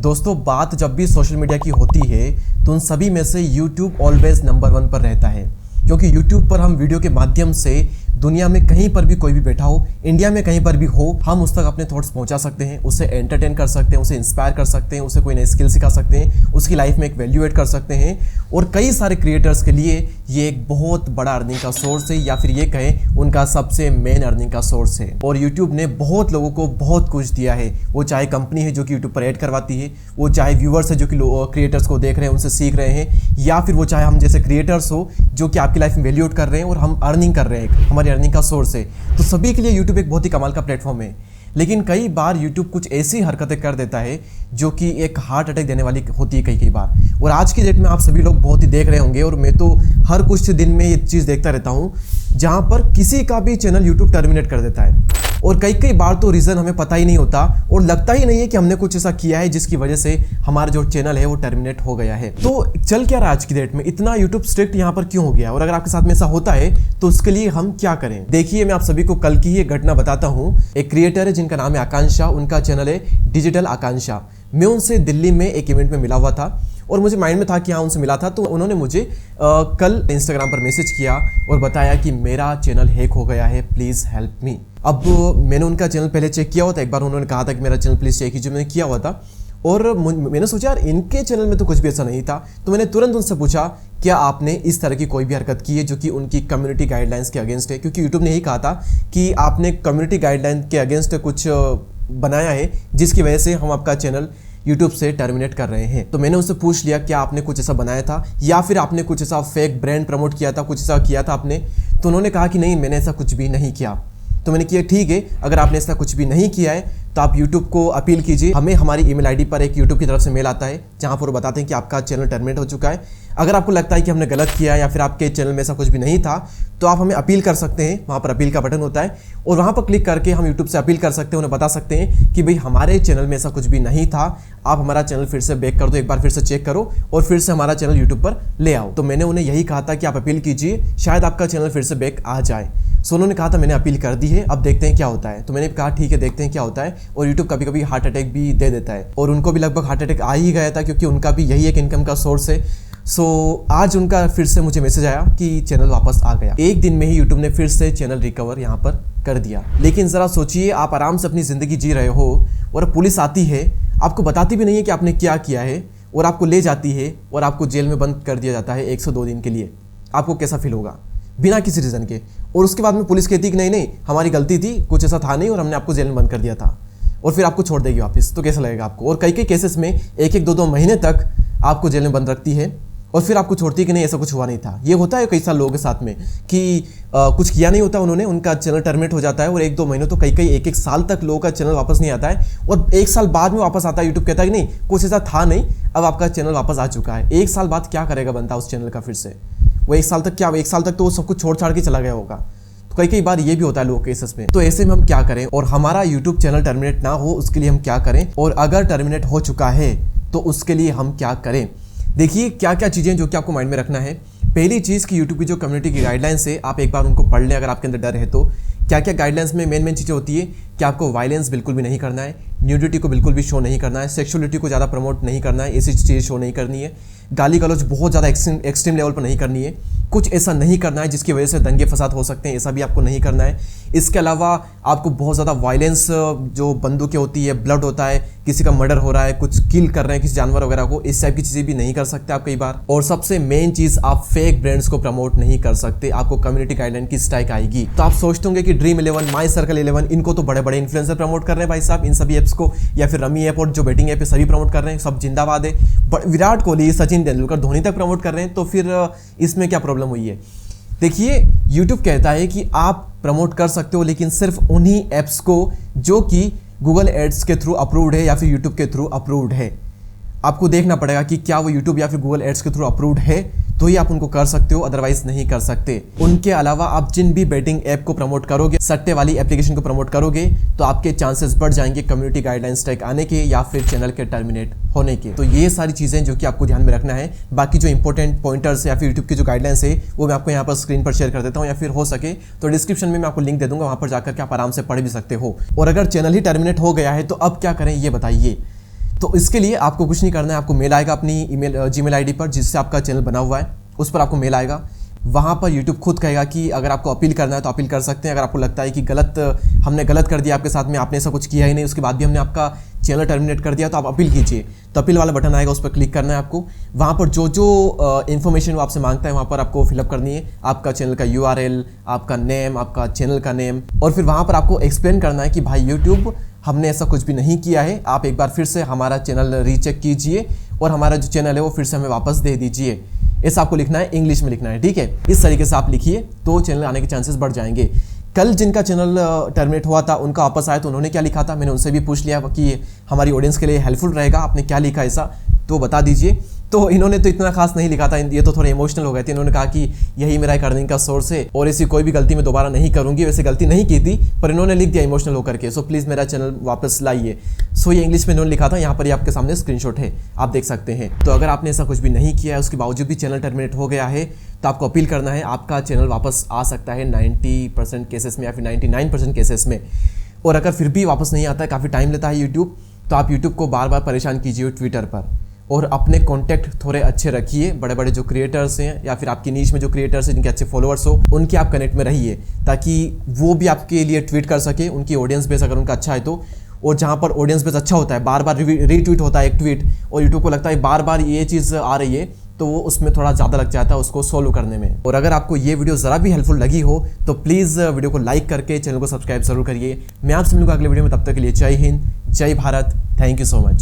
दोस्तों, बात जब भी सोशल मीडिया की होती है तो उन सभी में से YouTube ऑलवेज नंबर 1 पर रहता है, क्योंकि YouTube पर हम वीडियो के माध्यम से दुनिया में कहीं पर भी कोई भी बैठा हो, इंडिया में कहीं पर भी हो, हम उस तक अपने थॉट्स पहुंचा सकते हैं, उसे एंटरटेन कर सकते हैं, उसे इंस्पायर कर सकते हैं, उसे कोई नई स्किल सिखा सकते हैं, उसकी लाइफ में एक वैल्यू ऐड कर सकते हैं। और कई सारे क्रिएटर्स के लिए ये एक बहुत बड़ा अर्निंग का सोर्स है, या फिर ये कहें उनका सबसे मेन अर्निंग का सोर्स है। और यूट्यूब ने बहुत लोगों को बहुत कुछ दिया है, वो चाहे कंपनी है जो कि यूट्यूब पर ऐड करवाती है, वो चाहे व्यूअर्स है जो कि क्रिएटर्स को देख रहे हैं, उनसे सीख रहे हैं, या फिर वो चाहे हम जैसे क्रिएटर्स हो जो कि आपकी लाइफ में वैल्यू ऐड कर रहे हैं और हम अर्निंग कर रहे हैं, हमारी अर्निंग का सोर्स है। तो सभी के लिए यूट्यूब एक बहुत ही कमाल का प्लेटफॉर्म है। लेकिन कई बार यूट्यूब कुछ ऐसी हरकतें कर देता है जो कि एक हार्ट अटैक देने वाली होती है कई बार। और आज की डेट में आप सभी लोग बहुत ही देख रहे होंगे, और मैं तो हर कुछ दिन में ये चीज़ देखता रहता हूँ, जहाँ पर किसी का भी चैनल यूट्यूब टर्मिनेट कर देता है। और कई बार तो रीज़न हमें पता ही नहीं होता और लगता ही नहीं है कि हमने कुछ ऐसा किया है जिसकी वजह से हमारा जो चैनल है वो टर्मिनेट हो गया है। तो चल क्या रहा है आज की डेट में, इतना यूट्यूब स्ट्रिक्ट यहाँ पर क्यों हो गया, और अगर आपके साथ में ऐसा होता है तो उसके लिए हम क्या करें। देखिए, मैं आप सभी को कल की ये घटना बताता हूँ। एक क्रिएटर है जिनका नाम है आकांक्षा, उनका चैनल है डिजिटल आकांक्षा। मैं उनसे दिल्ली में एक इवेंट में मिला हुआ था और मुझे माइंड में था कि हाँ उनसे मिला था, तो उन्होंने मुझे कल इंस्टाग्राम पर मैसेज किया और बताया कि मेरा चैनल हैक हो गया है, प्लीज़ हेल्प मी। अब मैंने उनका चैनल पहले चेक किया हुआ था, एक बार उन्होंने कहा था कि मेरा चैनल प्लीज़ चेक कीजिए, मैंने किया हुआ था। और मैंने सोचा यार इनके चैनल में तो कुछ भी ऐसा नहीं था, तो मैंने तुरंत उनसे पूछा क्या आपने इस तरह की कोई भी हरकत की है जो कि उनकी कम्युनिटी गाइडलाइंस के अगेंस्ट है, क्योंकि यूट्यूब ने यही कहा था कि आपने कम्युनिटी गाइडलाइन के अगेंस्ट कुछ बनाया है जिसकी वजह से हम आपका चैनल यूट्यूब से टर्मिनेट कर रहे हैं। तो मैंने उनसे पूछ लिया क्या आपने कुछ ऐसा बनाया था या फिर आपने कुछ ऐसा फेक ब्रांड प्रमोट किया था, कुछ ऐसा किया था आपने। तो उन्होंने कहा कि नहीं, मैंने ऐसा कुछ भी नहीं किया। तो मैंने किया ठीक है, अगर आपने ऐसा कुछ भी नहीं किया है तो आप YouTube को अपील कीजिए। हमें हमारी ईमेल आईडी पर एक YouTube की तरफ से मेल आता है जहां पर वो बताते हैं कि आपका चैनल टर्मिनेट हो चुका है। अगर आपको लगता है कि हमने गलत किया या फिर आपके चैनल में ऐसा कुछ भी नहीं था तो आप हमें अपील कर सकते हैं। वहाँ पर अपील का बटन होता है और वहाँ पर क्लिक करके हम YouTube से अपील कर सकते हैं, उन्हें बता सकते हैं कि भाई हमारे चैनल में ऐसा कुछ भी नहीं था, आप हमारा चैनल फिर से बैक कर दो, एक बार फिर से चेक करो और फिर से हमारा चैनल YouTube पर ले आओ। तो मैंने उन्हें यही कहा था कि आप अपील कीजिए, शायद आपका चैनल फिर से बैक आ जाए। सो उन्होंने कहा था मैंने अपील कर दी है, अब देखते हैं क्या होता है। तो मैंने कहा ठीक है, देखते हैं क्या होता है। और यूट्यूब कभी कभी हार्ट अटैक भी दे देता है, और उनको भी लगभग हार्ट अटैक आ ही गया था क्योंकि उनका भी यही एक इनकम का सोर्स है। सो आज उनका फिर से मुझे मैसेज आया कि चैनल वापस आ गया। एक दिन में ही यूट्यूब ने फिर से चैनल रिकवर यहाँ पर कर दिया। लेकिन ज़रा सोचिए, आप आराम से अपनी ज़िंदगी जी रहे हो और पुलिस आती है, आपको बताती भी नहीं है कि आपने क्या किया है, और आपको ले जाती है और आपको जेल में बंद कर दिया जाता है 102 दिन के लिए। आपको कैसा फील होगा बिना किसी रीज़न के। और उसके बाद में पुलिस कहती कि नहीं हमारी गलती थी, कुछ ऐसा था नहीं और हमने आपको जेल में बंद कर दिया था, और फिर आपको छोड़ देगी वापस। तो कैसा लगेगा आपको। और कई केसेस में 1-2 महीने तक आपको जेल में बंद रखती है और फिर आपको छोड़ती है कि नहीं ऐसा कुछ हुआ नहीं था। ये होता है कई सारे लोगों के साथ में कि कुछ किया नहीं होता उन्होंने, उनका चैनल टर्मिनेट हो जाता है और 1-2 महीनों तो कई 1-1 साल तक लोगों का चैनल वापस नहीं आता है, और 1 साल बाद में वापस आता है। यूट्यूब कहता है कि नहीं कुछ ऐसा था नहीं, अब आपका चैनल वापस आ चुका है। 1 साल बाद क्या करेगा बनता उस चैनल का फिर से, वो 1 साल तक क्या, 1 साल तक तो वो सब कुछ छोड़ छाड़ के चला गया होगा। तो कई बार ये भी होता है लोगों के केसेस में। तो ऐसे में हम क्या करें और हमारा यूट्यूब चैनल टर्मिनेट ना हो उसके लिए हम क्या करें, और अगर टर्मिनेट हो चुका है तो उसके लिए हम क्या करें। देखिए क्या क्या चीज़ें जो कि आपको माइंड में रखना है। पहली चीज़ कि यूट्यूब की जो कम्युनिटी की गाइडलाइंस है आप एक बार उनको पढ़ लें, अगर आपके अंदर डर है तो। क्या क्या गाइडलाइंस में मेन चीज़ें होती है कि आपको वायलेंस बिल्कुल भी नहीं करना है, न्यूडिटी को बिल्कुल भी शो नहीं करना है, सेक्सुअलिटी को ज़्यादा प्रमोट नहीं करना है, ऐसी चीज़ें शो नहीं करनी है, गाली गलौज बहुत ज़्यादा एक्सट्रीम लेवल पर नहीं करनी है, कुछ ऐसा नहीं करना है जिसकी वजह से दंगे फसाद हो सकते हैं, ऐसा भी आपको नहीं करना है। इसके अलावा आपको बहुत ज़्यादा वायलेंस, जो बंदूकें होती है, ब्लड होता है, किसी का मर्डर हो रहा है, कुछ किल कर रहे हैं किसी जानवर वगैरह को, इस टाइप की चीज़ें भी नहीं कर सकते आप कई बार। और सबसे मेन चीज़, आप फेक ब्रांड्स को प्रमोट नहीं कर सकते, आपको कम्युनिटी गाइडलाइन की स्ट्राइक आएगी। तो आप सोचते होंगे कि ड्रीम 11, माई सर्कल 11, इनको तो बड़े बड़े इन्फ्लुएंसर प्रमोट कर रहे हैं भाई साहब, इन सभी ऐप्स को, या फिर रमी ऐप और जो बेटिंग ऐप है सभी प्रमोट कर रहे हैं, सब जिंदाबाद है। विराट कोहली, सचिन तेंदुलकर, धोनी तक प्रमोट कर रहे हैं, तो फिर इसमें क्या प्रॉब्लम हुई है। देखिए यूट्यूब कहता है कि आप प्रमोट कर सकते हो लेकिन सिर्फ उन्हीं ऐप्स को जो कि गूगल एड्स के थ्रू अप्रूव्ड है या फिर यूट्यूब के थ्रू अप्रूव्ड है। आपको देखना पड़ेगा कि क्या वो यूट्यूब या फिर गूगल एड्स के थ्रू अप्रूव्ड है तो ही आप उनको कर सकते हो, अदरवाइज नहीं कर सकते। उनके अलावा आप जिन भी बेटिंग ऐप को प्रमोट करोगे, सट्टे वाली एप्लीकेशन को प्रमोट करोगे, तो आपके चांसेस बढ़ जाएंगे कम्युनिटी गाइडलाइन स्ट्राइक आने के या फिर चैनल के टर्मिनेट होने के। तो ये सारी चीज़ें जो कि आपको ध्यान में रखना है। बाकी जो इंपॉर्टेंट पॉइंटर्स या फिर यूट्यूब की जो गाइडलाइंस है वो मैं आपको यहाँ पर स्क्रीन पर शेयर कर देता हूँ, या फिर हो सके तो डिस्क्रिप्शन में मैं आपको लिंक दे दूंगा, वहाँ पर जाकर के आप आराम से पढ़ भी सकते हो। और अगर चैनल ही टर्मिनेट हो गया है तो अब क्या करें ये बताइए। तो इसके लिए आपको कुछ नहीं करना है, आपको मेल आएगा अपनी ईमेल जीमेल आईडी पर जिससे आपका चैनल बना हुआ है, उस पर आपको मेल आएगा। वहाँ पर यूट्यूब खुद कहेगा कि अगर आपको अपील करना है तो अपील कर सकते हैं। अगर आपको लगता है कि हमने गलत कर दिया आपके साथ में, आपने ऐसा कुछ किया ही नहीं, उसके बाद भी हमने आपका चैनल टर्मिनेट कर दिया, तो आप अपील कीजिए। तो अपील वाला बटन आएगा, उस पर क्लिक करना है आपको। वहाँ पर जो जो इन्फॉर्मेशन वो आपसे मांगता है वहाँ पर आपको फिलअप करनी है, आपका चैनल का URL, आपका नेम, आपका चैनल का नेम, और फिर वहाँ पर आपको एक्सप्लेन करना है कि भाई यूट्यूब हमने ऐसा कुछ भी नहीं किया है, आप एक बार फिर से हमारा चैनल रीचेक कीजिए और हमारा जो चैनल है वो फिर से हमें वापस दे दीजिए। ऐसा आपको लिखना है, इंग्लिश में लिखना है, ठीक है। इस तरीके से आप लिखिए तो चैनल आने के चांसेस बढ़ जाएंगे। कल जिनका चैनल टर्मिनेट हुआ था उनका वापस आया तो उन्होंने क्या लिखा था, मैंने उनसे भी पूछ लिया कि हमारी ऑडियंस के लिए हेल्पफुल रहेगा, आपने क्या लिखा ऐसा तो बता दीजिए। तो इन्होंने तो इतना खास नहीं लिखा था, ये तो थोड़े इमोशनल हो गए थे। इन्होंने कहा कि यही मेरा एक अर्निंग का सोर्स है और ऐसी कोई भी गलती मैं दोबारा नहीं करूंगी। वैसे गलती नहीं की थी पर इन्होंने लिख दिया इमोशनल होकर के, सो प्लीज़ मेरा चैनल वापस लाइए। सो ये इंग्लिश में इन्होंने लिखा था, यहाँ पर ये आपके सामने स्क्रीनशॉट है, आप देख सकते हैं। तो अगर आपने ऐसा कुछ भी नहीं किया है, उसके बावजूद भी चैनल टर्मिनेट हो गया है, तो आपको अपील करना है, आपका चैनल वापस आ सकता है 90% केसेस में या फिर 99% केसेस में। और अगर फिर भी वापस नहीं आता है, काफ़ी टाइम लेता है यूट्यूब, तो आप यूट्यूब को बार बार परेशान कीजिए ट्विटर पर, और अपने कॉन्टैक्ट थोड़े अच्छे रखिए। बड़े बड़े जो क्रिएटर्स हैं या फिर आपकी नीच में जो क्रिएटर्स हैं जिनके अच्छे फॉलोअर्स हो, उनके आप कनेक्ट में रहिए ताकि वो भी आपके लिए ट्वीट कर सके, उनकी ऑडियंस बेस अगर उनका अच्छा है तो। और जहाँ पर ऑडियंस बेस अच्छा होता है, बार बार रीट्वीट होता है एक ट्वीट और यूट्यूब को लगता है बार बार ये चीज़ आ रही है, तो वो उसमें थोड़ा ज़्यादा लग जाता है उसको सोल्व करने में। और अगर आपको ये वीडियो ज़रा भी हेल्पफुल लगी हो तो प्लीज़ वीडियो को लाइक करके चैनल को सब्सक्राइब जरूर करिए। मैं आपसे मिलूंगा अगले वीडियो में, तब तक के लिए जय हिंद, जय Bharat, thank you so much.